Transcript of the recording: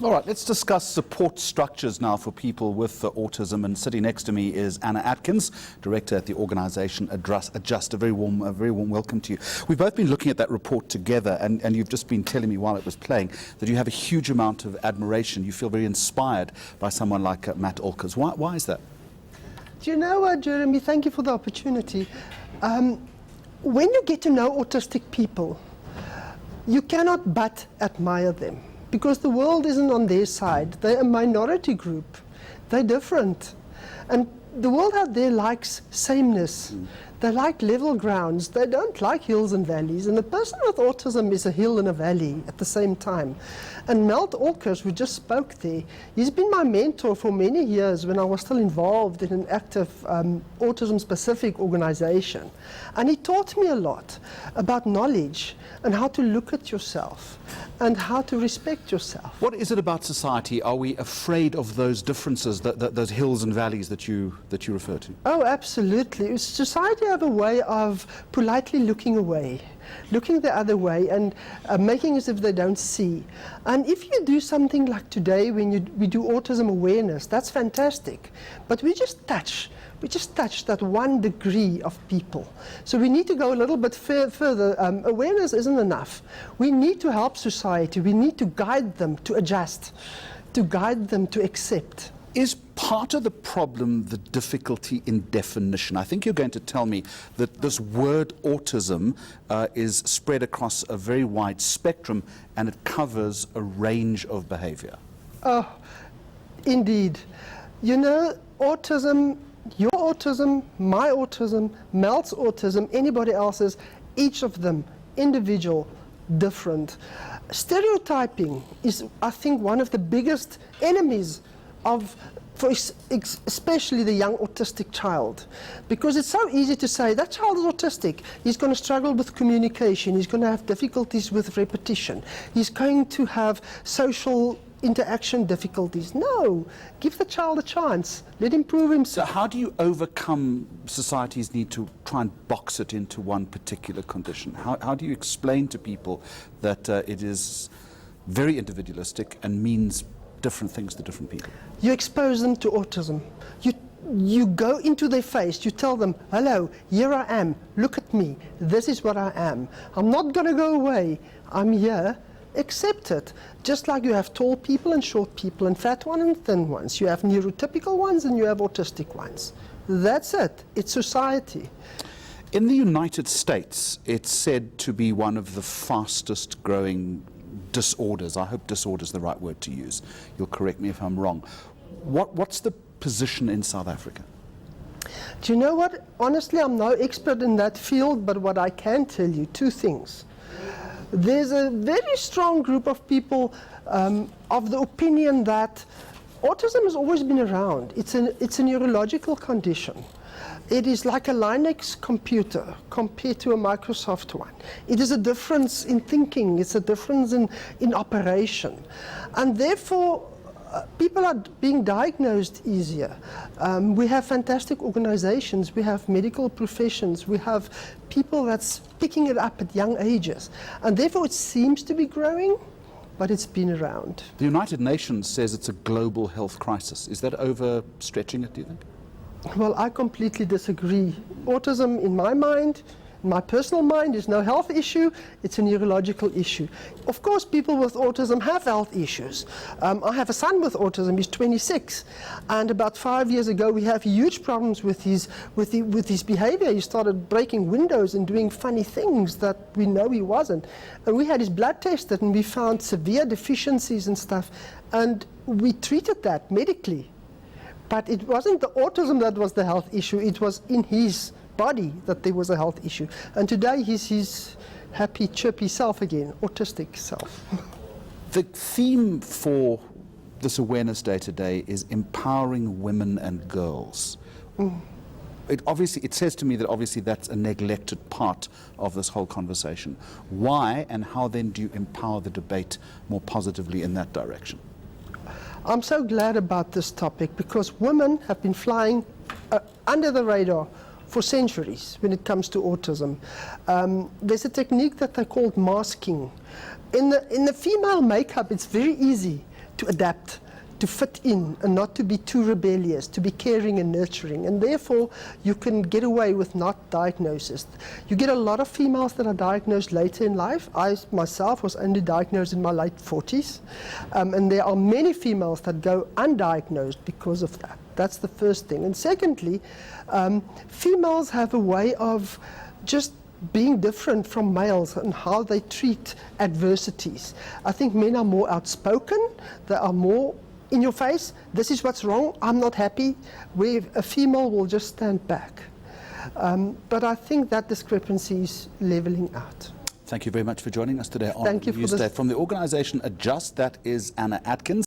All right, let's discuss support structures now for people with autism. And sitting next to me is Anna Atkins, director at the organisation Adjust. A very warm welcome to you. We've both been looking at that report together, and you've just been telling me while it was playing that you have a huge amount of admiration. You feel very inspired by someone like Matt Olkers. Why is that? Do you know what, Jeremy? Thank you for the opportunity. When you get to know autistic people, you cannot but admire them, because the world isn't on their side. They're a minority group. They're different. And the world out there likes sameness. They like level grounds. They don't like hills and valleys. And the person with autism is a hill and a valley at the same time. And Matt Olkers, who just spoke there, he's been my mentor for many years when I was still involved in an active autism-specific organization. And he taught me a lot about knowledge and how to look at yourself and how to respect yourself. What is it about society? Are we afraid of those differences, those hills and valleys that you refer to? Oh, absolutely. Society have a way of politely looking away, looking the other way, and making as if they don't see. And if you do something like today, when we do autism awareness, that's fantastic. But we just touch that 1 degree of people. So we need to go a little bit further. Awareness isn't enough. We need to help society. We need to guide them to adjust, to guide them to accept. Is part of the problem the difficulty in definition? I think you're going to tell me that this word autism is spread across a very wide spectrum, and it covers a range of behavior. Oh, indeed. You know, autism, your autism, my autism, Mel's autism, anybody else's, each of them individual, different. Stereotyping is, I think, one of the biggest enemies for especially the young autistic child, because it's so easy to say that child is autistic, he's going to struggle with communication, he's going to have difficulties with repetition, he's going to have social interaction difficulties. No, give the child a chance, let him prove himself. So how do you overcome society's need to try and box it into one particular condition? How do you explain to people that it is very individualistic and means different things to different people? You expose them to autism. You go into their face, you tell them, hello, here I am, look at me, this is what I am. I'm not going to go away, I'm here, accept it. Just like you have tall people and short people and fat ones and thin ones. You have neurotypical ones and you have autistic ones. That's it, it's society. In the United States, it's said to be one of the fastest growing disorders. I hope disorder is the right word to use. You'll correct me if I'm wrong. What's the position in South Africa? Do you know what? Honestly, I'm no expert in that field, but what I can tell you, 2 things. There's a very strong group of people of the opinion that autism has always been around. It's a neurological condition. It is like a Linux computer compared to a Microsoft one. It is a difference in thinking, it's a difference in operation. And therefore, people are being diagnosed easier. We have fantastic organizations, we have medical professions, we have people that's picking it up at young ages. And therefore it seems to be growing, but it's been around. The United Nations says it's a global health crisis. Is that overstretching it, do you think? Well, I completely disagree. Autism, in my mind, in my personal mind, is no health issue, it's a neurological issue. Of course, people with autism have health issues. I have a son with autism, he's 26, and about 5 years ago we have huge problems with his behavior. He started breaking windows and doing funny things that we know he wasn't. And we had his blood tested and we found severe deficiencies and stuff, and we treated that medically. But it wasn't the autism that was the health issue, it was in his body that there was a health issue. And today he's his happy, chirpy self again, autistic self. The theme for this Awareness Day today is empowering women and girls. It says to me that obviously that's a neglected part of this whole conversation. Why and how then do you empower the debate more positively in that direction? I'm so glad about this topic because women have been flying under the radar for centuries when it comes to autism. There's a technique that they call masking. In the female makeup, it's very easy to adapt, to fit in, and not to be too rebellious, to be caring and nurturing. And therefore, you can get away with not diagnosis. You get a lot of females that are diagnosed later in life. I myself was only diagnosed in my late 40s. And there are many females that go undiagnosed because of that. That's the first thing. And secondly, females have a way of just being different from males and how they treat adversities. I think men are more outspoken, they are more in your face, this is what's wrong, I'm not happy, where a female will just stand back. But I think that discrepancy is leveling out. Thank you very much for joining us today on Thank you for Newsday. this. From the organisation Adjust, that is Anna Atkins.